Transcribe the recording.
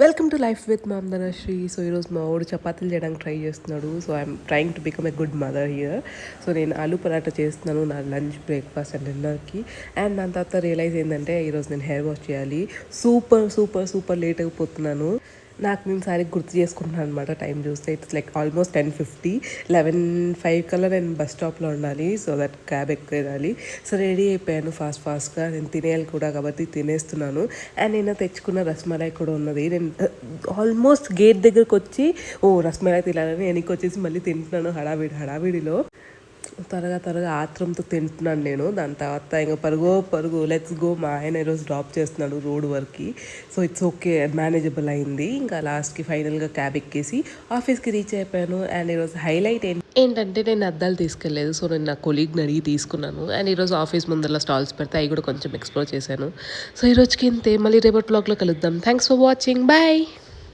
Welcome to life with mom Dhanashree. So ఈరోజు మా వాడు చపాతీలు చేయడానికి ట్రై చేస్తున్నాడు. So I'm trying to become a good mother here. So నేను ఆలూ పరాటా చేస్తున్నాను నా లంచ్, బ్రేక్ఫాస్ట్ అండ్ డిన్నర్కి. అండ్ దాని తర్వాత రియలైజ్ ఏంటంటే ఈరోజు నేను హెయిర్ వాష్ చేయాలి. సూపర్ సూపర్ సూపర్ లేట్ అయిపోతున్నాను. నాకు నేను సారి గుర్తు చేసుకుంటున్నాను అనమాట. టైం చూస్తే ఇట్స్ లైక్ ఆల్మోస్ట్ 10:50, 11:05 కల్లా నేను బస్ స్టాప్లో ఉండాలి. సో దట్ క్యాబ్ ఎక్కేయాలి. సో రెడీ అయిపోయాను ఫాస్ట్గా. నేను తినేయాలి కూడా కాబట్టి తినేస్తున్నాను. అండ్ నేను తెచ్చుకున్న రస్మలై కూడా ఉన్నది. నేను ఆల్మోస్ట్ గేట్ దగ్గరకు వచ్చి రస్మలై తినాలని వెనక్కి వచ్చేసి మళ్ళీ తింటున్నాను హడావిడిలో. త్వరగా ఆత్రంతో తింటున్నాను నేను. దాని తర్వాత ఇంకా పరుగు లెట్స్ గో. మా ఆయన ఈరోజు డ్రాప్ చేస్తున్నాడు రోడ్ వరకు. సో ఇట్స్ ఓకే, మేనేజబుల్ అయింది. ఇంకా లాస్ట్కి ఫైనల్గా క్యాబ్ ఎక్కేసి ఆఫీస్కి రీచ్ అయిపోయాను. అండ్ ఈరోజు హైలైట్ ఏంటంటే నేను అద్దాలు తీసుకెళ్ళలేదు. సో నేను నా కొలీగ్ని అడిగి తీసుకున్నాను. అండ్ ఈరోజు ఆఫీస్ ముందర స్టాల్స్ పెడితే అవి కూడా కొంచెం ఎక్స్ప్లోర్ చేశాను. సో ఈరోజుకి ఇంతే. మళ్ళీ రేపటి బ్లాగ్లో కలుద్దాం. Thanks for watching. బాయ్.